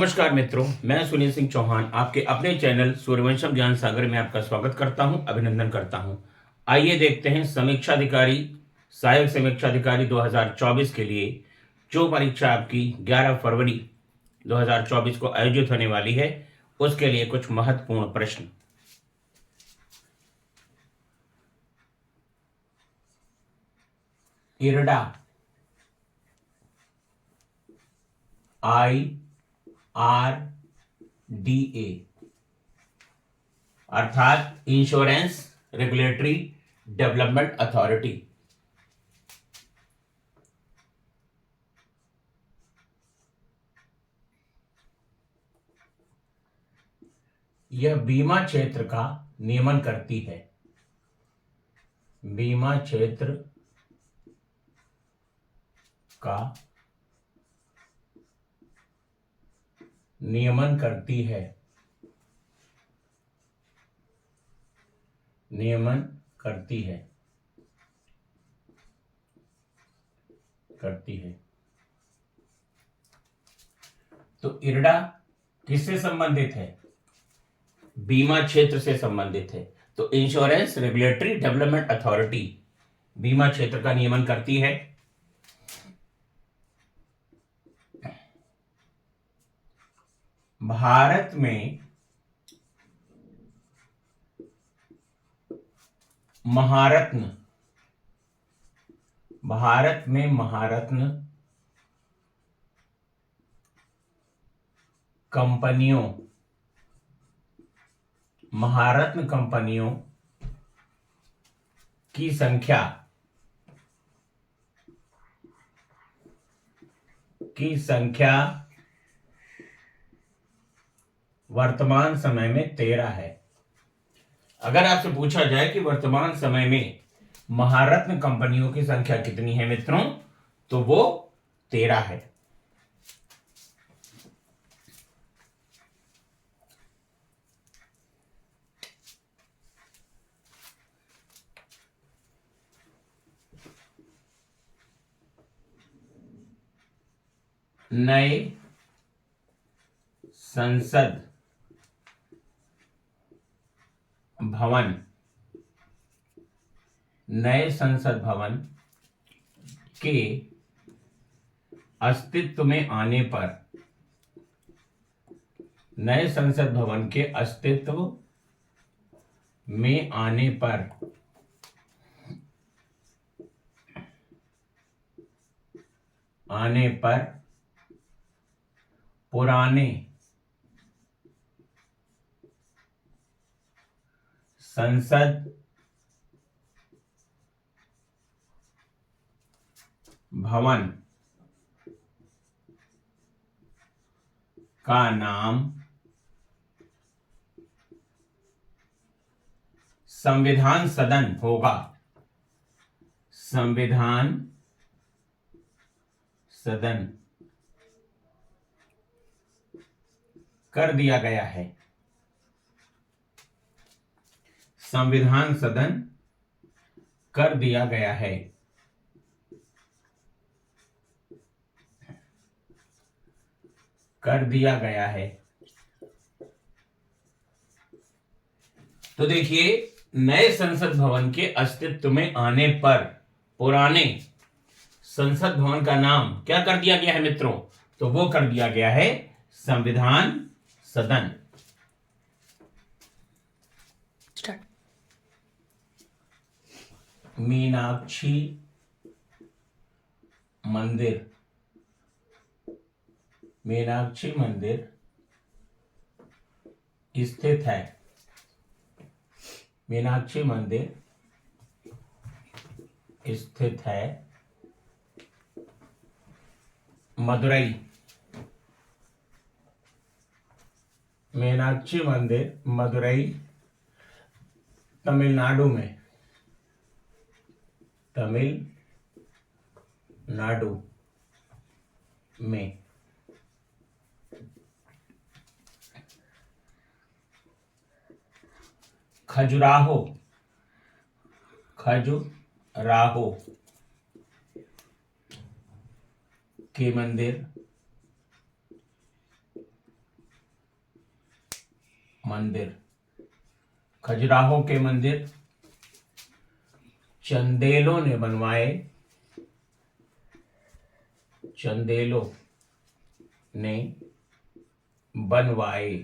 नमस्कार मित्रों, मैं सुनील सिंह चौहान आपके अपने चैनल सूर्यवंशम ज्ञान सागर में आपका स्वागत करता हूं, अभिनंदन करता हूं। आइए देखते हैं समीक्षाधिकारी सहायक समीक्षाधिकारी 2024 के लिए जो परीक्षा आपकी 11 फरवरी 2024 को आयोजित होने वाली है, उसके लिए कुछ महत्वपूर्ण प्रश्न। इरडा IRDA अर्थात इंश्योरेंस रेगुलेटरी डेवलपमेंट अथॉरिटी। यह बीमा क्षेत्र का नियमन करती है। बीमा क्षेत्र का नियमन करती है। नियमन करती है। तो इरडा किससे संबंधित है? बीमा क्षेत्र से संबंधित है। तो इंश्योरेंस रेगुलेटरी डेवलपमेंट अथॉरिटी बीमा क्षेत्र का नियमन करती है। भारत में महारत्न कंपनियों की संख्या वर्तमान समय में 13 है। अगर आपसे पूछा जाए कि वर्तमान समय में महारत्न कंपनियों की संख्या कितनी है मित्रों, तो वो 13 है। नए संसद भवन के अस्तित्व में आने पर पुराने संसद भवन का नाम संविधान सदन होगा। संविधान सदन कर दिया गया है। संविधान सदन कर दिया गया है। तो देखिए, नए संसद भवन के अस्तित्व में आने पर पुराने संसद भवन का नाम क्या कर दिया गया है मित्रों? तो वो कर दिया गया है संविधान सदन। मीनाक्षी मंदिर स्थित है। मीनाक्षी मंदिर स्थित है मदुरई। मीनाक्षी मंदिर मदुरई तमिलनाडु में। खजुराहो के मंदिर मंदिर, खजुराहो के मंदिर चंदेलों ने बनवाए, चंदेलों ने बनवाए,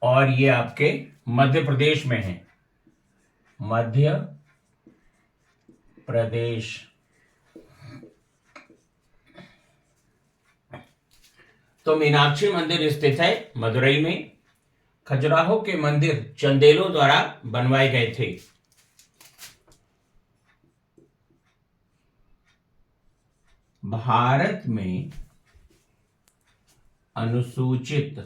और ये आपके मध्य प्रदेश में है, मध्य प्रदेश। तो मीनाक्षी मंदिर स्थित है मदुरई में। खजुराहो के मंदिर चंदेलों द्वारा बनवाए गए थे। भारत में अनुसूचित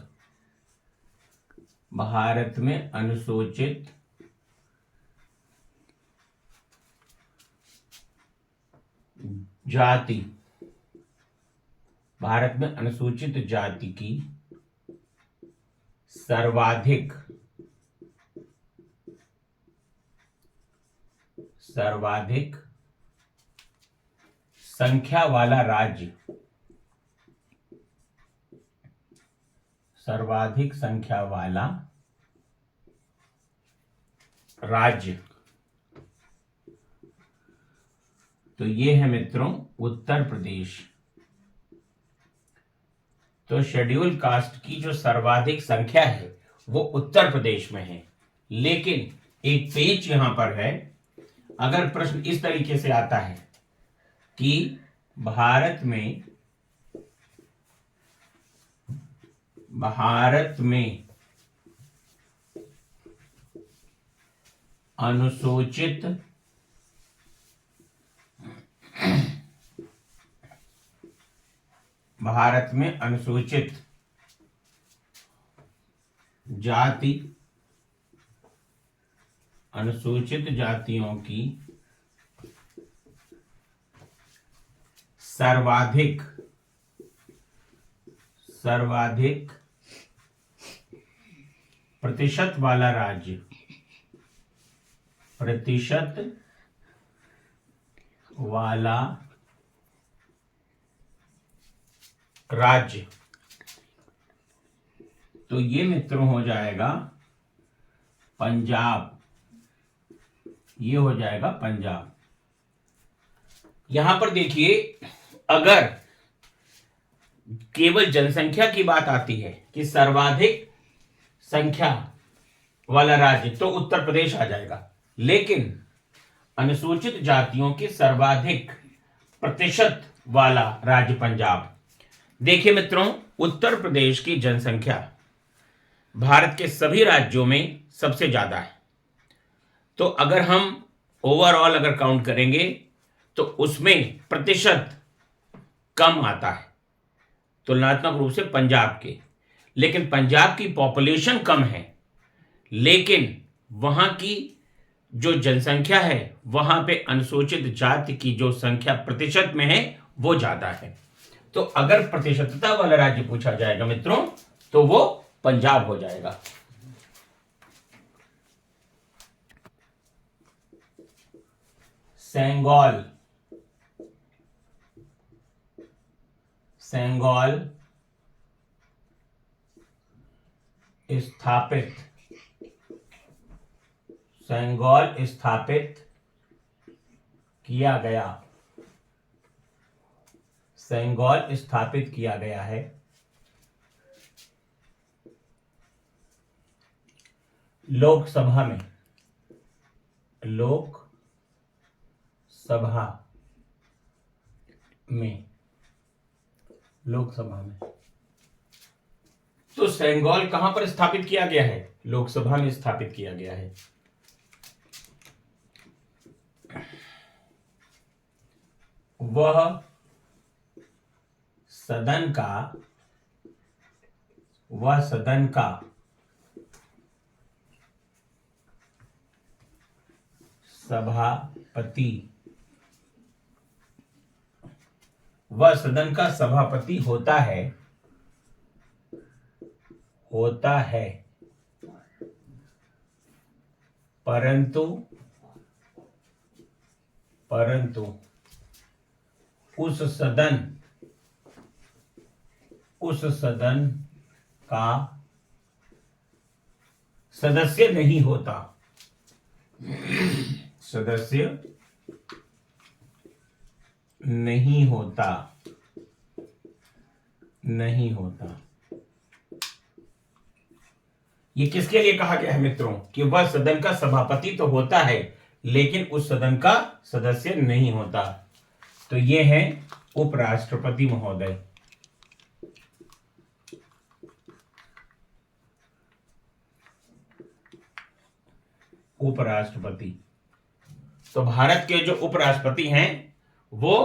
जाति, भारत में अनुसूचित जाति की सर्वाधिक संख्या वाला राज्य, सर्वाधिक संख्या वाला राज्य, तो ये है मित्रों उत्तर प्रदेश। तो शेड्यूल कास्ट की जो सर्वाधिक संख्या है वो उत्तर प्रदेश में है। लेकिन एक पेच यहां पर है, अगर प्रश्न इस तरीके से आता है कि भारत में अनुसूचित जातियों की सर्वाधिक प्रतिशत वाला राज्य, तो ये मित्रों हो जाएगा पंजाब। ये हो जाएगा पंजाब। यहां पर देखिए, अगर केवल जनसंख्या की बात आती है कि सर्वाधिक संख्या वाला राज्य, तो उत्तर प्रदेश आ जाएगा। लेकिन अनुसूचित जातियों की सर्वाधिक प्रतिशत वाला राज्य पंजाब। देखिए मित्रों, उत्तर प्रदेश की जनसंख्या भारत के सभी राज्यों में सबसे ज्यादा है। तो अगर हम ओवरऑल अगर काउंट करेंगे तो उसमें प्रतिशत कम आता है तुलनात्मक रूप से पंजाब के। लेकिन पंजाब की पॉपुलेशन कम है, लेकिन वहां की जो जनसंख्या है वहां पे अनुसूचित जाति की जो संख्या प्रतिशत में है वो ज्यादा है। तो अगर प्रतिशतता वाला राज्य पूछा जाएगा मित्रों तो वो पंजाब हो जाएगा। सेंगोल स्थापित किया गया है। लोकसभा में तो सेंगोल कहां पर स्थापित किया गया है? लोकसभा में स्थापित किया गया है। वह सदन का सभापति होता है, परंतु उस सदन का सदस्य नहीं होता, सदस्य नहीं होता, नहीं होता। ये किसके लिए कहा गया है मित्रों कि वह सदन का सभापति तो होता है लेकिन उस सदन का सदस्य नहीं होता। तो ये है उपराष्ट्रपति महोदय। उपराष्ट्रपति, तो भारत के जो उपराष्ट्रपति हैं वो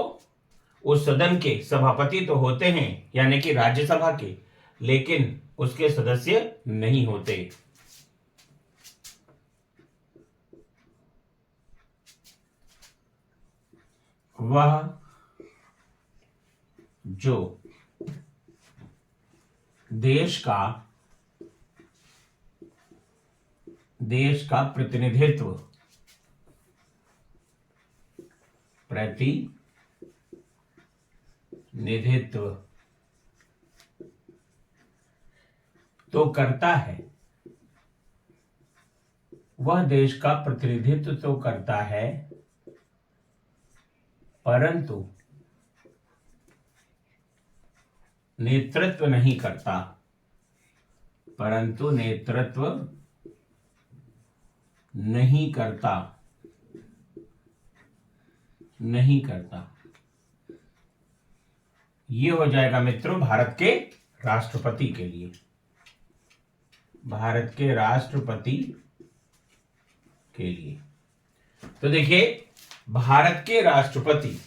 उस सदन के सभापति तो होते हैं यानी कि राज्यसभा के, लेकिन उसके सदस्य नहीं होते। वह जो देश का प्रतिनिधित्व तो करता है, वह देश का प्रतिनिधित्व तो करता है परंतु नेतृत्व नहीं करता, परंतु नेतृत्व नहीं करता, नहीं करता। ये हो जाएगा मित्रों भारत के राष्ट्रपति के लिए, भारत के राष्ट्रपति के लिए। तो देखिए, भारत के राष्ट्रपति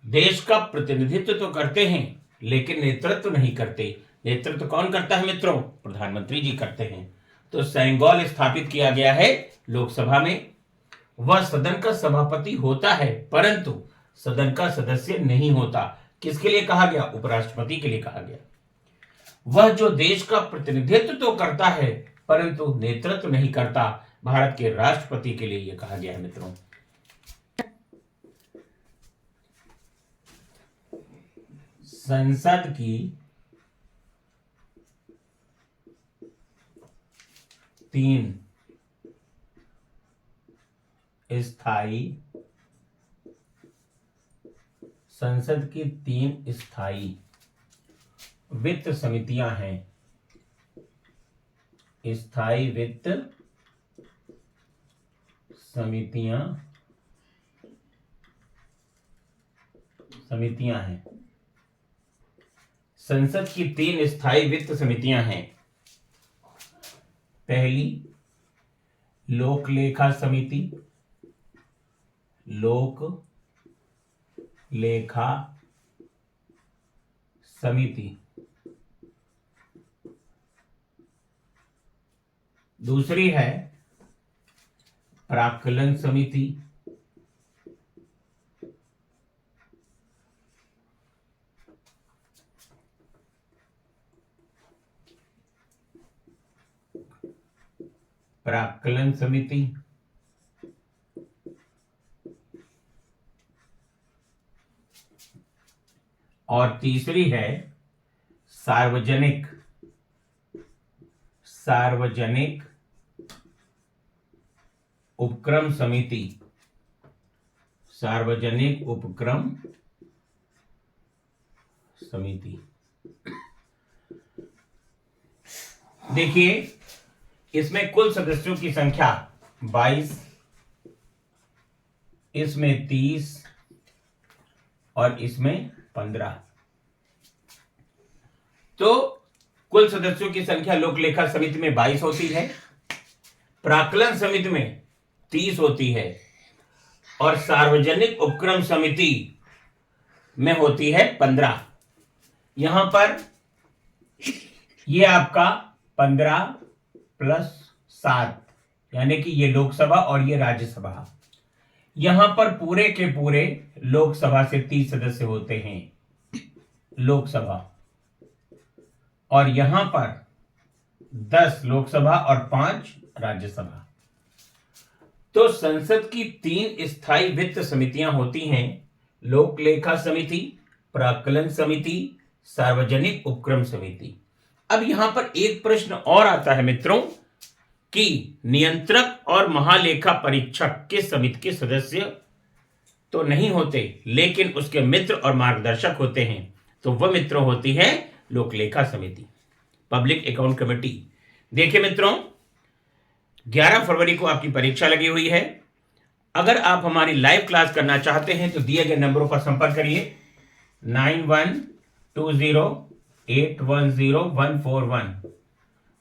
देश का प्रतिनिधित्व तो करते हैं लेकिन नेतृत्व नहीं करते। नेतृत्व कौन करता है मित्रों? प्रधानमंत्री जी करते हैं। तो सेंगोल स्थापित किया गया है लोकसभा में। वह सदन का सभापति होता है परंतु सदन का सदस्य नहीं होता। किसके लिए कहा गया? उपराष्ट्रपति के लिए कहा गया। वह जो देश का प्रतिनिधित्व तो करता है परंतु नेतृत्व नहीं करता, भारत के राष्ट्रपति के लिए यह कहा गया है मित्रों। संसद की 3 स्थायी वित्त समितियां हैं। स्थायी वित्त समितियां हैं। संसद की 3 स्थायी वित्त समितियां हैं। पहली लोक लेखा समिति, लोक लेखा समिति। दूसरी है प्राक्कलन समिति। प्राक्कलन समिति और तीसरी है सार्वजनिक उपक्रम समिति। सार्वजनिक उपक्रम समिति। देखिए, इसमें कुल सदस्यों की संख्या 22, इसमें 30 और इसमें 15। तो कुल सदस्यों की संख्या लोक लेखा समिति में 22 होती है, प्राक्कलन समिति में 30 होती है और सार्वजनिक उपक्रम समिति में होती है 15। यहां पर ये आपका 15 + 7 यानी कि ये लोकसभा और ये राज्यसभा। यहां पर पूरे के पूरे लोकसभा से 30 सदस्य होते हैं लोकसभा, और यहां पर 10 लोकसभा और 5 राज्यसभा। तो संसद की 3 स्थायी वित्त समितियां होती हैं, लोक लेखा समिति, प्राक्कलन समिति, सार्वजनिक उपक्रम समिति। अब यहां पर एक प्रश्न और आता है मित्रों कि नियंत्रक और महालेखा परीक्षक के समिति के सदस्य तो नहीं होते, लेकिन उसके मित्र और मार्गदर्शक होते हैं। तो वह मित्रों होती है लोकलेखा समिति, पब्लिक अकाउंट कमेटी। देखिए मित्रों, 11 फरवरी को आपकी परीक्षा लगी हुई है। अगर आप हमारी लाइव क्लास करना चाहते हैं तो दिए गए नंबरों पर संपर्क करिए 9120810141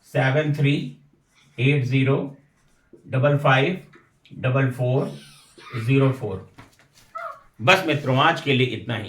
7380554404। बस मित्रों, आज के लिए इतना ही।